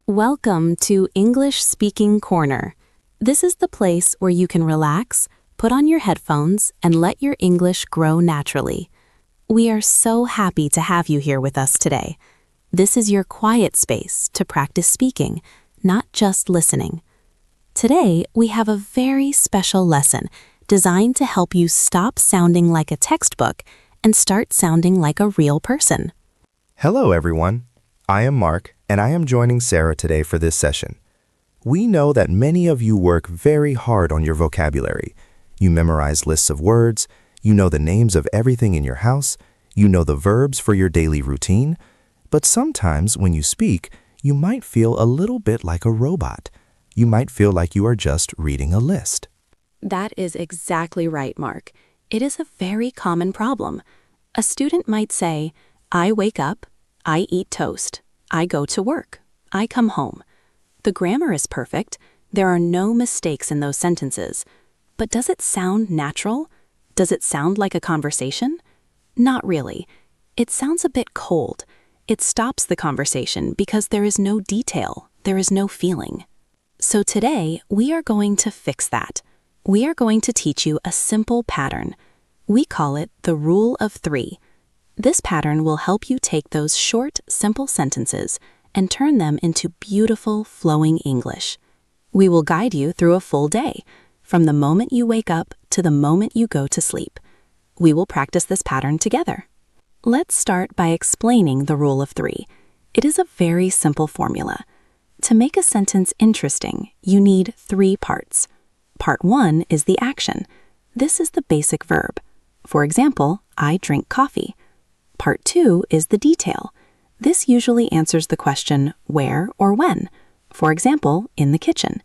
Welcome to English Speaking Corner. This is the place where you can relax, put on your headphones, and let your English grow naturally. We are so happy to have you here with us today. This is your quiet space to practice speaking, not just listening. Today, we have a very special lesson designed to help you stop sounding like a textbook and start sounding like a real person. Hello, everyone. I am Mark, and I am joining Sarah today for this session. We know that many of you work very hard on your vocabulary. You memorize lists of words, you know the names of everything in your house, you know the verbs for your daily routine, but sometimes when you speak, you might feel a little bit like a robot. You might feel like you are just reading a list. That is exactly right, Mark. It is a very common problem. A student might say, I wake up, I eat toast, I go to work, I come home. The grammar is perfect. There are no mistakes in those sentences. But does it sound natural? Does it sound like a conversation? Not really. It sounds a bit cold. It stops the conversation because there is no detail, there is no feeling. So today, we are going to fix that. We are going to teach you a simple pattern. We call it the Rule of 3. This pattern will help you take those short, simple sentences and turn them into beautiful, flowing English. We will guide you through a full day, from the moment you wake up to the moment you go to sleep. We will practice this pattern together. Let's start by explaining the Rule of 3. It is a very simple formula. To make a sentence interesting, you need 3 parts. Part 1 is the action. This is the basic verb. For example, I drink coffee. Part 2 is the detail. This usually answers the question where or when. For example, in the kitchen.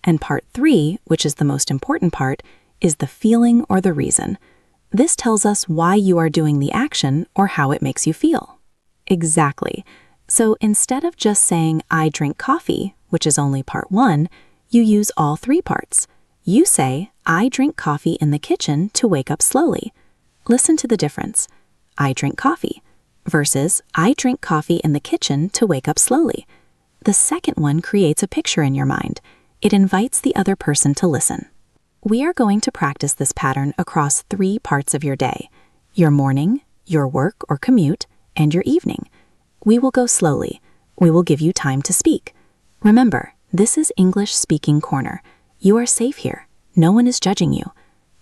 And part 3, which is the most important part, is the feeling or the reason. This tells us why you are doing the action or how it makes you feel. Exactly. So instead of just saying, I drink coffee, which is only part 1, you use all 3 parts. You say, I drink coffee in the kitchen to wake up slowly. Listen to the difference. I drink coffee versus I drink coffee in the kitchen to wake up slowly. The second one creates a picture in your mind. It invites the other person to listen. We are going to practice this pattern across 3 parts of your day: your morning, your work or commute, and your evening. We will go slowly. We will give you time to speak. Remember, this is English Speaking Corner. You are safe here. No one is judging you.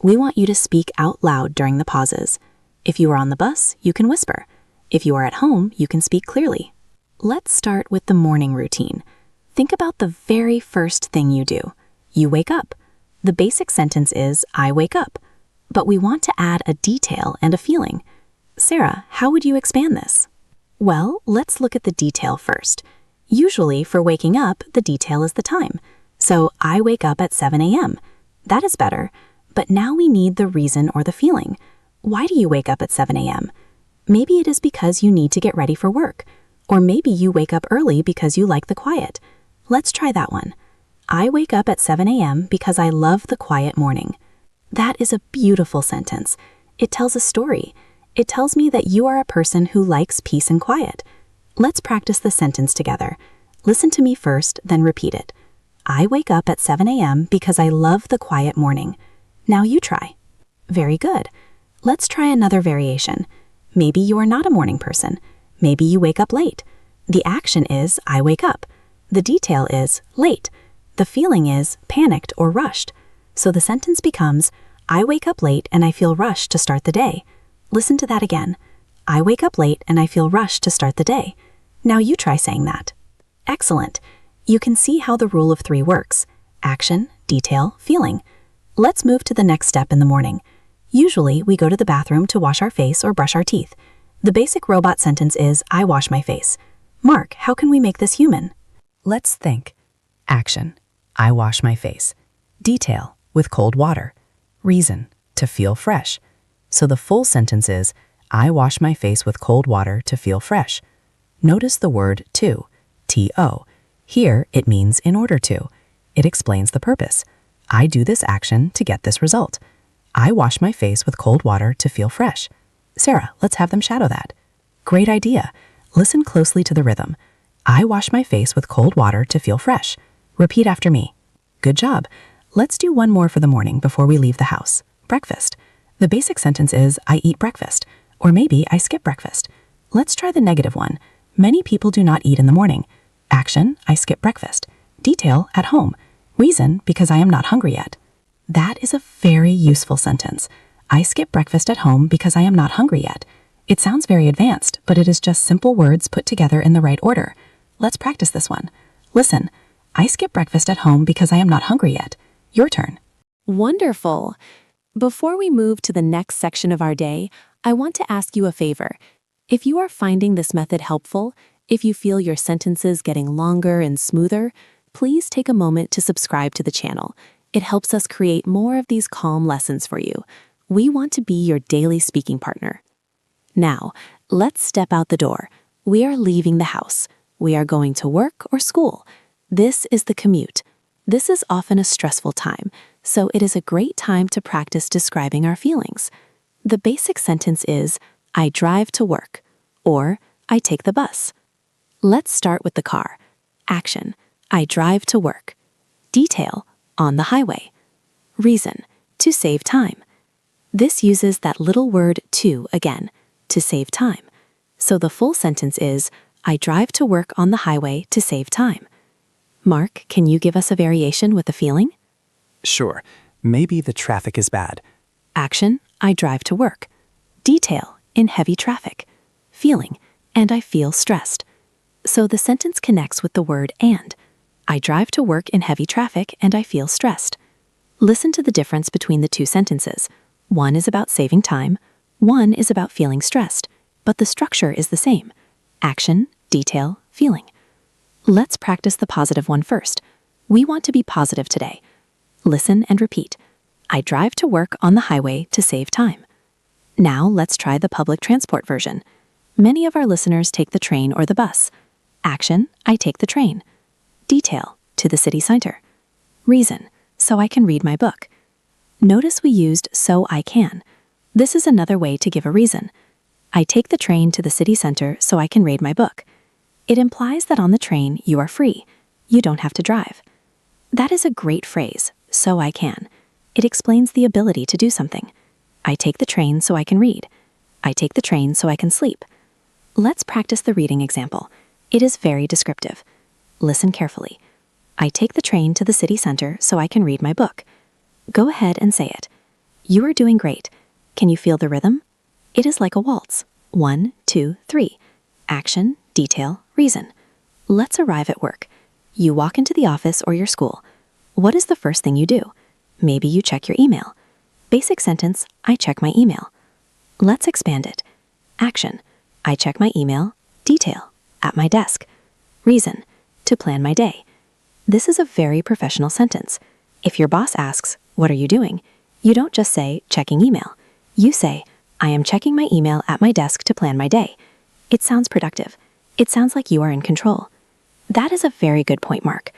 We want you to speak out loud during the pauses. If you are on the bus, you can whisper. If you are at home, you can speak clearly. Let's start with the morning routine. Think about the very first thing you do. You wake up. The basic sentence is, I wake up. But we want to add a detail and a feeling. Sarah, how would you expand this? Well, let's look at the detail first. Usually, for waking up, the detail is the time. So, I wake up at 7 a.m. That is better. But now we need the reason or the feeling. Why do you wake up at 7 a.m.? Maybe it is because you need to get ready for work. Or maybe you wake up early because you like the quiet. Let's try that one. I wake up at 7 a.m. because I love the quiet morning. That is a beautiful sentence. It tells a story. It tells me that you are a person who likes peace and quiet. Let's practice the sentence together. Listen to me first, then repeat it. I wake up at 7 a.m. because I love the quiet morning. Now you try. Very good. Let's try another variation. Maybe you are not a morning person. Maybe you wake up late. The action is, I wake up. The detail is, late. The feeling is, panicked or rushed. So the sentence becomes, I wake up late and I feel rushed to start the day. Listen to that again. I wake up late and I feel rushed to start the day. Now you try saying that. Excellent. You can see how the Rule of 3 works. Action, detail, feeling. Let's move to the next step in the morning. Usually, we go to the bathroom to wash our face or brush our teeth. The basic robot sentence is, I wash my face. Mark, how can we make this human? Let's think. Action. I wash my face. Detail. With cold water. Reason. To feel fresh. So the full sentence is, I wash my face with cold water to feel fresh. Notice the word to, T-O. Here, it means in order to. It explains the purpose. I do this action to get this result. I wash my face with cold water to feel fresh. Sarah, let's have them shadow that. Great idea. Listen closely to the rhythm. I wash my face with cold water to feel fresh. Repeat after me. Good job. Let's do one more for the morning before we leave the house. Breakfast. The basic sentence is, I eat breakfast. Or maybe I skip breakfast. Let's try the negative one. Many people do not eat in the morning. Action, I skip breakfast. Detail, at home. Reason, because I am not hungry yet. That is a very useful sentence. I skip breakfast at home because I am not hungry yet. It sounds very advanced, but it is just simple words put together in the right order. Let's practice this one. Listen, I skip breakfast at home because I am not hungry yet. Your turn. Wonderful. Before we move to the next section of our day, I want to ask you a favor. If you are finding this method helpful, if you feel your sentences getting longer and smoother, please take a moment to subscribe to the channel. It helps us create more of these calm lessons for you. We want to be your daily speaking partner. Now, let's step out the door. We are leaving the house. We are going to work or school. This is the commute. This is often a stressful time, so it is a great time to practice describing our feelings. The basic sentence is, I drive to work, or I take the bus. Let's start with the car. Action, I drive to work. Detail, on the highway. Reason, to save time. This uses that little word to again, to save time. So the full sentence is, I drive to work on the highway to save time. Mark, can you give us a variation with a feeling? Sure, maybe the traffic is bad. Action, I drive to work. Detail, in heavy traffic. Feeling, and I feel stressed. So the sentence connects with the word and. I drive to work in heavy traffic and I feel stressed. Listen to the difference between the two sentences. One is about saving time, one is about feeling stressed, but the structure is the same. Action, detail, feeling. Let's practice the positive one first. We want to be positive today. Listen and repeat. I drive to work on the highway to save time. Now let's try the public transport version. Many of our listeners take the train or the bus. Action, I take the train. Detail, to the city center. Reason, so I can read my book. Notice we used so I can. This is another way to give a reason. I take the train to the city center so I can read my book. It implies that on the train you are free. You don't have to drive. That is a great phrase, so I can. It explains the ability to do something. I take the train so I can read. I take the train so I can sleep. Let's practice the reading example. It is very descriptive. Listen carefully. I take the train to the city center so I can read my book. Go ahead and say it. You are doing great. Can you feel the rhythm? It is like a waltz. 1, 2, 3. Action, detail, reason. Let's arrive at work. You walk into the office or your school. What is the first thing you do? Maybe you check your email. Basic sentence, I check my email. Let's expand it. Action, I check my email. Detail, at my desk. Reason, to plan my day. This is a very professional sentence. If your boss asks, what are you doing? You don't just say, checking email. You say, I am checking my email at my desk to plan my day. It sounds productive. It sounds like you are in control. That is a very good point, Mark.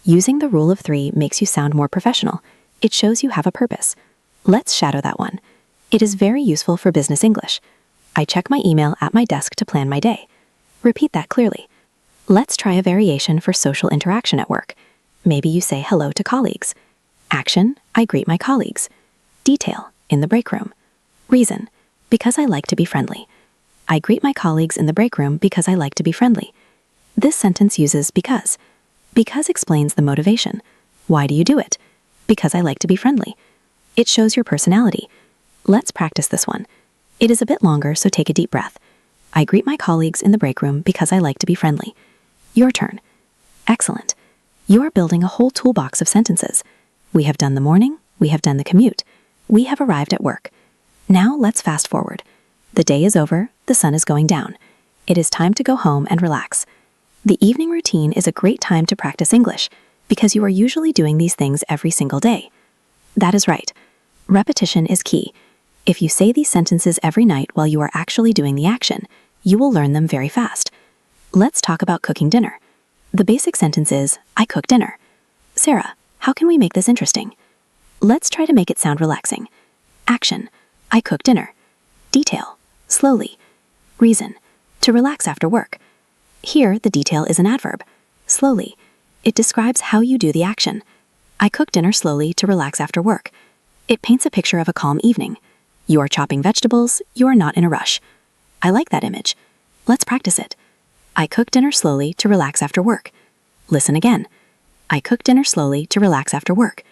Using the rule of 3 makes you sound more professional. It shows you have a purpose. Let's shadow that one. It is very useful for business English. I check my email at my desk to plan my day. Repeat that clearly. Let's try a variation for social interaction at work. Maybe you say hello to colleagues. Action, I greet my colleagues. Detail, in the break room. Reason, because I like to be friendly. I greet my colleagues in the break room because I like to be friendly. This sentence uses because. Because explains the motivation. Why do you do it? Because I like to be friendly. It shows your personality. Let's practice this one. It is a bit longer, so take a deep breath. I greet my colleagues in the break room because I like to be friendly. Your turn. Excellent. You are building a whole toolbox of sentences. We have done the morning, we have done the commute. We have arrived at work. Now let's fast forward. The day is over, the sun is going down. It is time to go home and relax. The evening routine is a great time to practice English because you are usually doing these things every single day. That is right. Repetition is key. If you say these sentences every night while you are actually doing the action, you will learn them very fast. Let's talk about cooking dinner. The basic sentence is, I cook dinner. Sarah, how can we make this interesting? Let's try to make it sound relaxing. Action, I cook dinner. Detail, slowly. Reason, to relax after work. Here, the detail is an adverb. Slowly. It describes how you do the action. I cook dinner slowly to relax after work. It paints a picture of a calm evening. You are chopping vegetables, you are not in a rush. I like that image. Let's practice it. I cook dinner slowly to relax after work. Listen again. I cook dinner slowly to relax after work.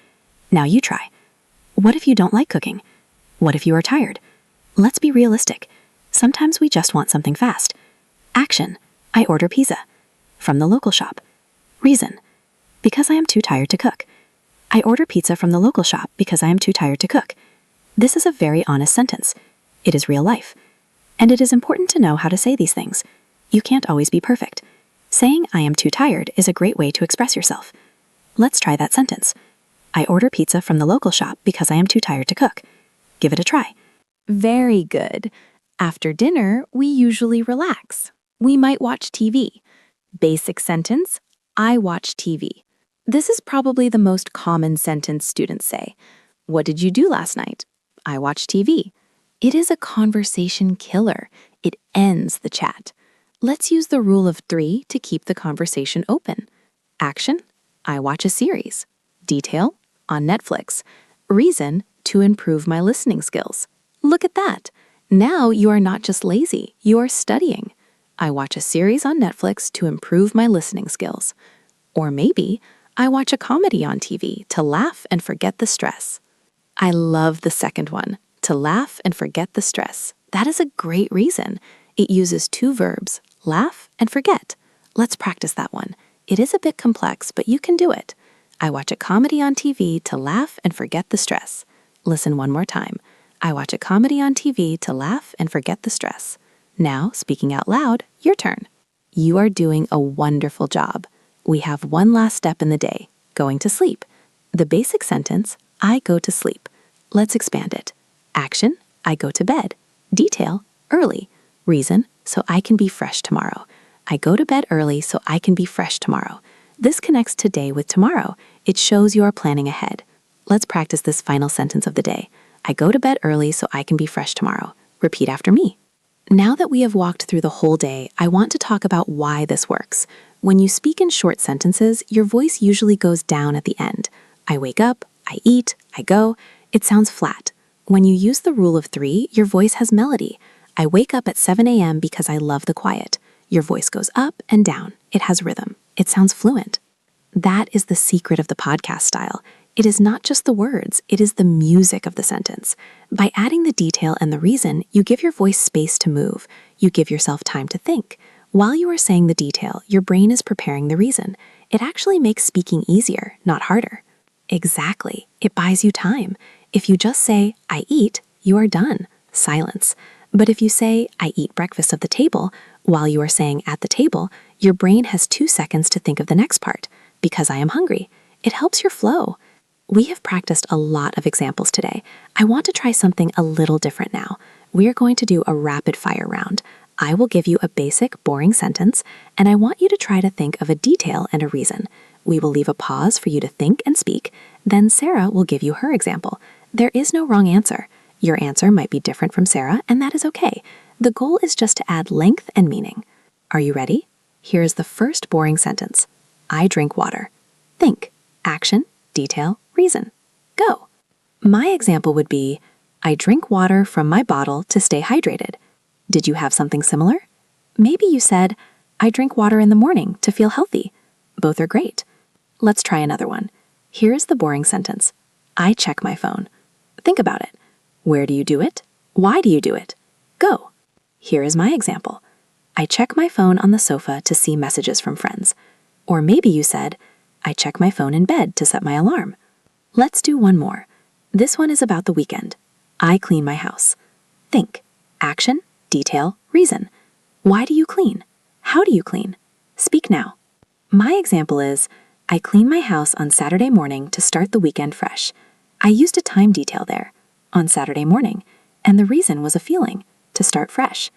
Now you try. What if you don't like cooking? What if you are tired? Let's be realistic. Sometimes we just want something fast. Action. I order pizza. From the local shop. Reason. Because I am too tired to cook. I order pizza from the local shop because I am too tired to cook. This is a very honest sentence. It is real life. And it is important to know how to say these things. You can't always be perfect. Saying I am too tired is a great way to express yourself. Let's try that sentence. I order pizza from the local shop because I am too tired to cook. Give it a try. Very good. After dinner, we usually relax. We might watch TV. Basic sentence, I watch TV. This is probably the most common sentence students say. What did you do last night? I watched TV. It is a conversation killer. It ends the chat. Let's use the rule of 3 to keep the conversation open. Action, I watch a series. Detail, on Netflix. Reason, to improve my listening skills. Look at that. Now you are not just lazy, you are studying. I watch a series on Netflix to improve my listening skills. Or maybe, I watch a comedy on TV to laugh and forget the stress. I love the second one, to laugh and forget the stress. That is a great reason. It uses 2 verbs, laugh and forget. Let's practice that one. It is a bit complex, but you can do it. I watch a comedy on TV to laugh and forget the stress. Listen one more time. I watch a comedy on TV to laugh and forget the stress. Now, speaking out loud, your turn. You are doing a wonderful job. We have one last step in the day, going to sleep. The basic sentence, I go to sleep. Let's expand it. Action, I go to bed. Detail, early. Reason, so I can be fresh tomorrow. I go to bed early so I can be fresh tomorrow. This connects today with tomorrow. It shows you are planning ahead. Let's practice this final sentence of the day. I go to bed early so I can be fresh tomorrow. Repeat after me. Now that we have walked through the whole day, I want to talk about why this works. When you speak in short sentences, your voice usually goes down at the end. I wake up, I eat, I go. It sounds flat. When you use the rule of 3, your voice has melody. I wake up at 7 a.m. because I love the quiet. Your voice goes up and down. It has rhythm. It sounds fluent. That is the secret of the podcast style. It is not just the words, it is the music of the sentence. By adding the detail and the reason, you give your voice space to move. You give yourself time to think. While you are saying the detail, your brain is preparing the reason. It actually makes speaking easier, not harder. Exactly. It buys you time. If you just say, I eat, you are done. Silence. But if you say, I eat breakfast at the table, while you are saying at the table, your brain has 2 seconds to think of the next part. Because I am hungry. It helps your flow. We have practiced a lot of examples today. I want to try something a little different now. We are going to do a rapid fire round. I will give you a basic, boring sentence, and I want you to try to think of a detail and a reason. We will leave a pause for you to think and speak. Then Sarah will give you her example. There is no wrong answer. Your answer might be different from Sarah, and that is okay. The goal is just to add length and meaning. Are you ready? Here is the first boring sentence. I drink water. Think. Action, detail, reason. Go. My example would be, I drink water from my bottle to stay hydrated. Did you have something similar? Maybe you said, I drink water in the morning to feel healthy. Both are great. Let's try another one. Here is the boring sentence. I check my phone. Think about it. Where do you do it? Why do you do it? Go. Here is my example. I check my phone on the sofa to see messages from friends. Or maybe you said, I check my phone in bed to set my alarm. Let's do one more. This one is about the weekend. I clean my house. Think. Action, detail, reason. Why do you clean? How do you clean? Speak now. My example is, I clean my house on Saturday morning to start the weekend fresh. I used a time detail there, on Saturday morning, and the reason was a feeling, to start fresh.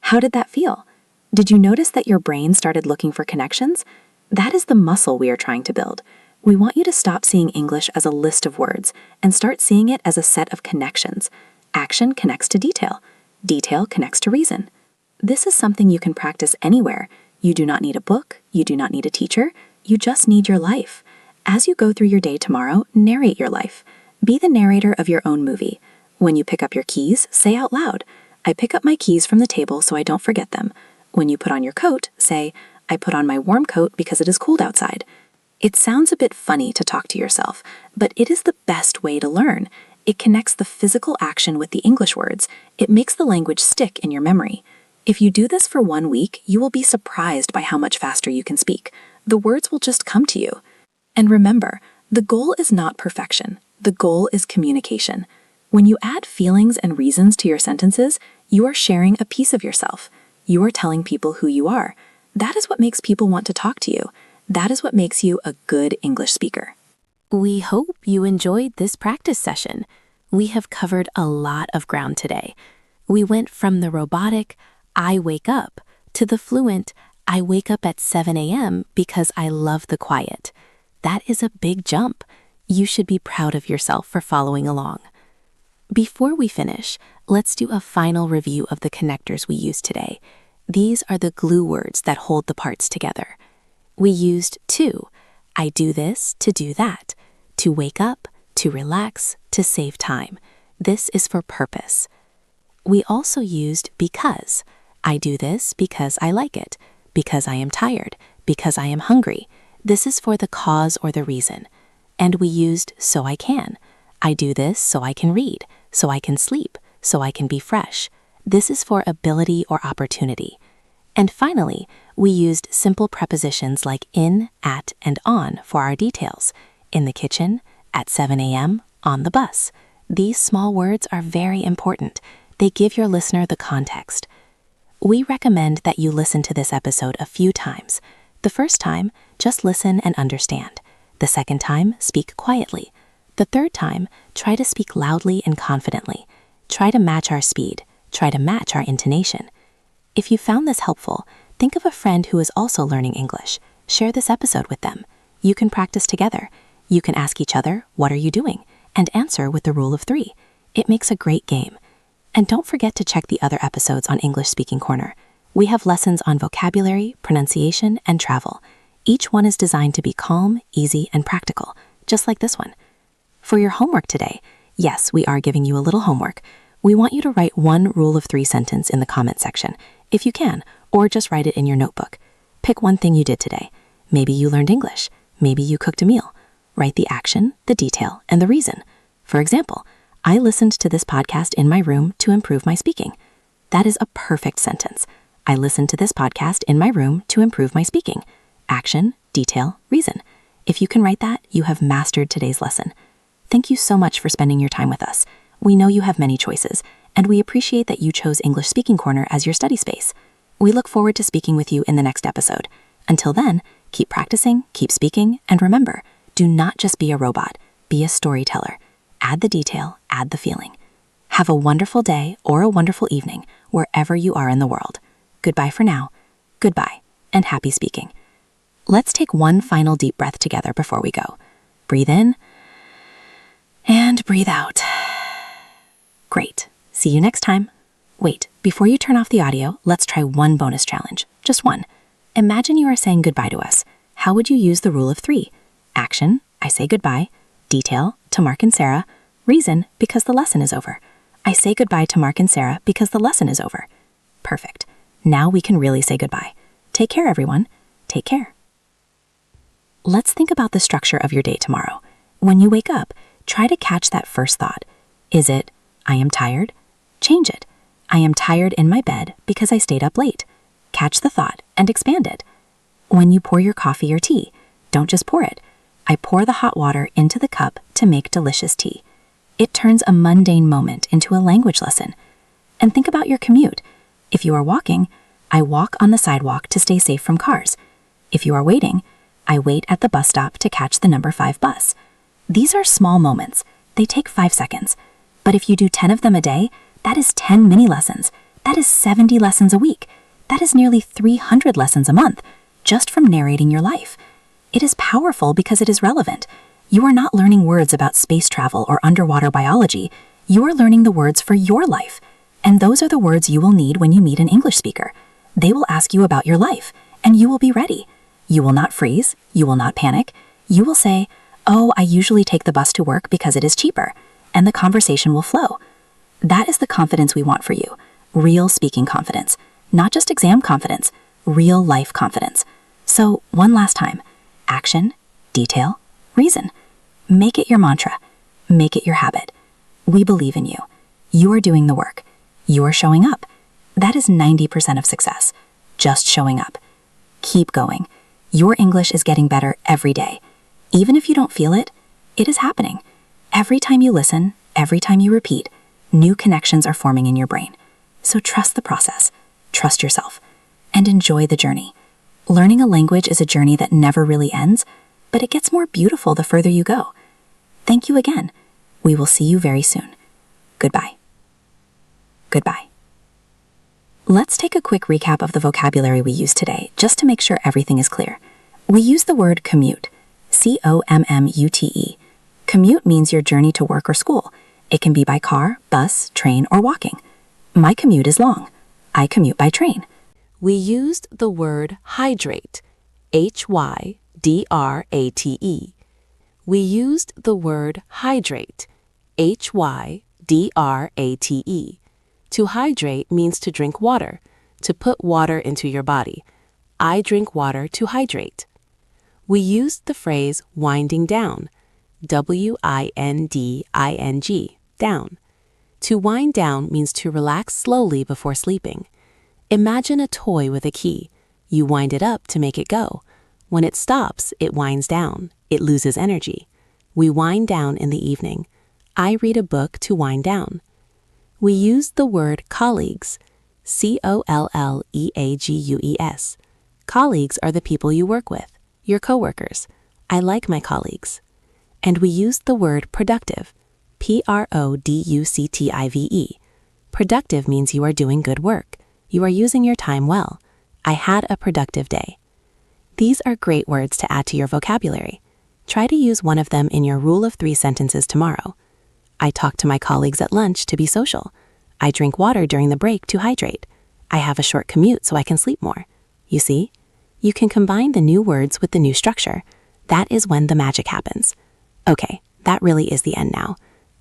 How did that feel? Did you notice that your brain started looking for connections? That is the muscle we are trying to build. We want you to stop seeing English as a list of words and start seeing it as a set of connections. Action connects to detail. Detail connects to reason. This is something you can practice anywhere. You do not need a book. You do not need a teacher. You just need your life. As you go through your day tomorrow, narrate your life. Be the narrator of your own movie. When you pick up your keys, say out loud, I pick up my keys from the table so I don't forget them. When you put on your coat, say, I put on my warm coat because it is cold outside. It sounds a bit funny to talk to yourself, but it is the best way to learn. It connects the physical action with the English words. It makes the language stick in your memory. If you do this for 1 week, you will be surprised by how much faster you can speak. The words will just come to you. And remember, the goal is not perfection. The goal is communication. When you add feelings and reasons to your sentences, you are sharing a piece of yourself. You are telling people who you are. That is what makes people want to talk to you. That is what makes you a good English speaker. We hope you enjoyed this practice session. We have covered a lot of ground today. We went from the robotic, I wake up, to the fluent, I wake up at 7 a.m. because I love the quiet. That is a big jump. You should be proud of yourself for following along. Before we finish, let's do a final review of the connectors we used today. These are the glue words that hold the parts together. We used to. I do this to do that. To wake up, to relax, to save time. This is for purpose. We also used because. I do this because I like it, because I am tired, because I am hungry. This is for the cause or the reason. And we used so I can. I do this so I can read, so I can sleep, so I can be fresh. This is for ability or opportunity. And finally, we used simple prepositions like in, at, and on for our details. In the kitchen, at 7 a.m., on the bus. These small words are very important. They give your listener the context. We recommend that you listen to this episode a few times. The first time, just listen and understand. The second time, speak quietly. The third time, try to speak loudly and confidently. Try to match our speed. Try to match our intonation. If you found this helpful, think of a friend who is also learning English. Share this episode with them. You can practice together. You can ask each other, what are you doing? And answer with the rule of 3. It makes a great game. And don't forget to check the other episodes on English Speaking Corner. We have lessons on vocabulary, pronunciation, and travel. Each one is designed to be calm, easy, and practical, just like this one. For your homework today, yes, we are giving you a little homework. We want you to write one rule of 3 sentence in the comment section, if you can, or just write it in your notebook. Pick one thing you did today. Maybe you learned English. Maybe you cooked a meal. Write the action, the detail, and the reason. For example, I listened to this podcast in my room to improve my speaking. That is a perfect sentence. I listened to this podcast in my room to improve my speaking. Action, detail, reason. If you can write that, you have mastered today's lesson. Thank you so much for spending your time with us. We know you have many choices, and we appreciate that you chose English Speaking Corner as your study space. We look forward to speaking with you in the next episode. Until then, keep practicing, keep speaking, and remember, do not just be a robot, be a storyteller. Add the detail, add the feeling. Have a wonderful day or a wonderful evening wherever you are in the world. Goodbye for now. Goodbye, and happy speaking. Let's take one final deep breath together before we go. Breathe in and breathe out. Great. See you next time. Wait, before you turn off the audio, let's try one bonus challenge. Just one. Imagine you are saying goodbye to us. How would you use the rule of 3? Action, I say goodbye. Detail, to Mark and Sarah. Reason, because the lesson is over. I say goodbye to Mark and Sarah because the lesson is over. Perfect. Now we can really say goodbye. Take care, everyone. Take care. Let's think about the structure of your day tomorrow. When you wake up, try to catch that first thought. Is it, I am tired? Change it. I am tired in my bed because I stayed up late. Catch the thought and expand it. When you pour your coffee or tea, don't just pour it. I pour the hot water into the cup to make delicious tea. It turns a mundane moment into a language lesson. And think about your commute. If you are walking, I walk on the sidewalk to stay safe from cars. If you are waiting, I wait at the bus stop to catch the number 5 bus. These are small moments. They take 5 seconds. But if you do 10 of them a day, that is 10 mini lessons. That is 70 lessons a week. That is nearly 300 lessons a month, just from narrating your life. It is powerful because it is relevant. You are not learning words about space travel or underwater biology. You are learning the words for your life. And those are the words you will need when you meet an English speaker. They will ask you about your life, and you will be ready. You will not freeze. You will not panic. You will say, "Oh, I usually take the bus to work because it is cheaper," and the conversation will flow. That is the confidence we want for you. Real speaking confidence, not just exam confidence, real life confidence. So one last time, action, detail, reason. Make it your mantra. Make it your habit. We believe in you. You are doing the work. You are showing up. That is 90% of success. Just showing up. Keep going. Your English is getting better every day. Even if you don't feel it, it is happening. Every time you listen, every time you repeat, new connections are forming in your brain. So trust the process, trust yourself, and enjoy the journey. Learning a language is a journey that never really ends, but it gets more beautiful the further you go. Thank you again. We will see you very soon. Goodbye. Goodbye. Let's take a quick recap of the vocabulary we used today, just to make sure everything is clear. We use the word commute, C-O-M-M-U-T-E. Commute means your journey to work or school. It can be by car, bus, train, or walking. My commute is long. I commute by train. We used the word hydrate, H-Y-D-R-A-T-E. We used the word hydrate, H-Y-D-R-A-T-E. To hydrate means to drink water, to put water into your body. I drink water to hydrate. We used the phrase winding down, W-I-N-D-I-N-G, down. To wind down means to relax slowly before sleeping. Imagine a toy with a key. You wind it up to make it go. When it stops, it winds down. It loses energy. We wind down in the evening. I read a book to wind down. We used the word colleagues, C-O-L-L-E-A-G-U-E-S. Colleagues are the people you work with, your coworkers. I like my colleagues. And we used the word productive, P-R-O-D-U-C-T-I-V-E. Productive means you are doing good work. You are using your time well. I had a productive day. These are great words to add to your vocabulary. Try to use one of them in your rule of 3 sentences tomorrow. I talk to my colleagues at lunch to be social. I drink water during the break to hydrate. I have a short commute so I can sleep more. You see? You can combine the new words with the new structure. That is when the magic happens. Okay, that really is the end now.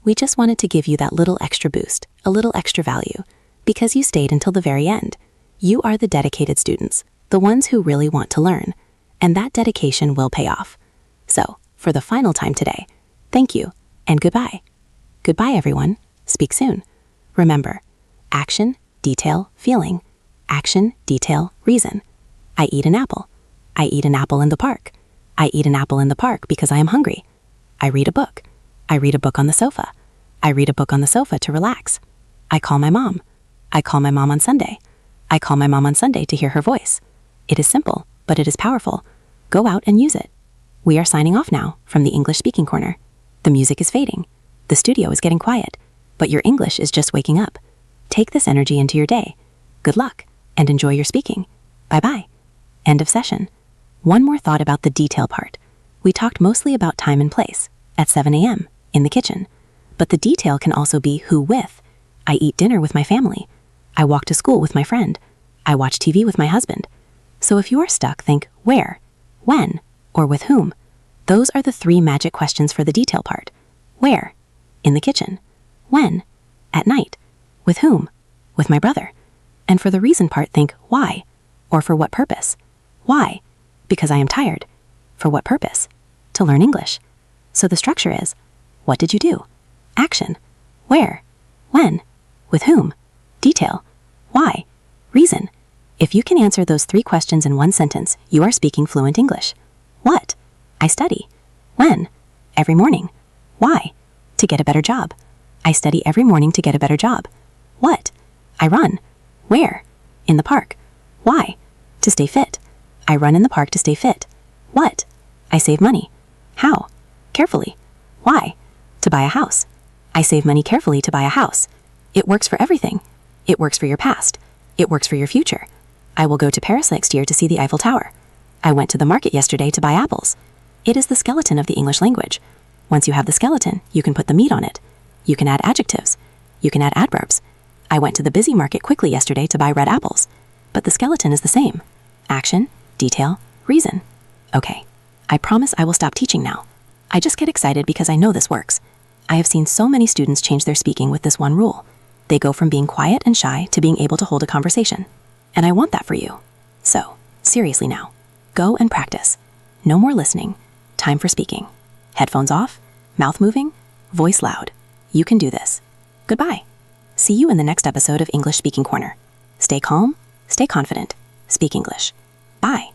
We just wanted to give you that little extra boost, a little extra value, because you stayed until the very end. You are the dedicated students, the ones who really want to learn, and that dedication will pay off. So, for the final time today, thank you and goodbye. Goodbye, everyone. Speak soon. Remember, action, detail, feeling. Action, detail, reason. I eat an apple. I eat an apple in the park. I eat an apple in the park because I am hungry. I read a book. I read a book on the sofa. I read a book on the sofa to relax. I call my mom. I call my mom on Sunday. I call my mom on Sunday to hear her voice. It is simple, but it is powerful. Go out and use it. We are signing off now from the English Speaking Corner. The music is fading. The studio is getting quiet, but your English is just waking up. Take this energy into your day. Good luck, and enjoy your speaking. Bye-bye. End of session. One more thought about the detail part. We talked mostly about time and place, at 7 a.m., in the kitchen. But the detail can also be who with. I eat dinner with my family. I walk to school with my friend. I watch TV with my husband. So if you are stuck, think where, when, or with whom. Those are the 3 magic questions for the detail part. Where? In the kitchen. When? At night. With whom? With my brother. And for the reason part, think why, or for what purpose. Why? Because I am tired. For what purpose? To learn English. So the structure is, what did you do? Action. Where? When? With whom? Detail. Why? Reason. If you can answer those 3 questions in one sentence, you are speaking fluent English. What? I study. When? Every morning. Why? To get a better job. I study every morning to get a better job. What? I run. Where? In the park. Why? To stay fit. I run in the park to stay fit. What? I save money. How? Carefully. Why? To buy a house. I save money carefully to buy a house. It works for everything. It works for your past. It works for your future. I will go to Paris next year to see the Eiffel Tower. I went to the market yesterday to buy apples. It is the skeleton of the English language. Once you have the skeleton, you can put the meat on it. You can add adjectives. You can add adverbs. I went to the busy market quickly yesterday to buy red apples. But the skeleton is the same. Action, Detail, reason. Okay, I promise I will stop teaching now. I just get excited because I know this works. I have seen so many students change their speaking with this one rule. They go from being quiet and shy to being able to hold a conversation. And I want that for you. So, seriously now, go and practice. No more listening. Time for speaking. Headphones off, mouth moving, voice loud. You can do this. Goodbye. See you in the next episode of English Speaking Corner. Stay calm, stay confident, speak English. Bye.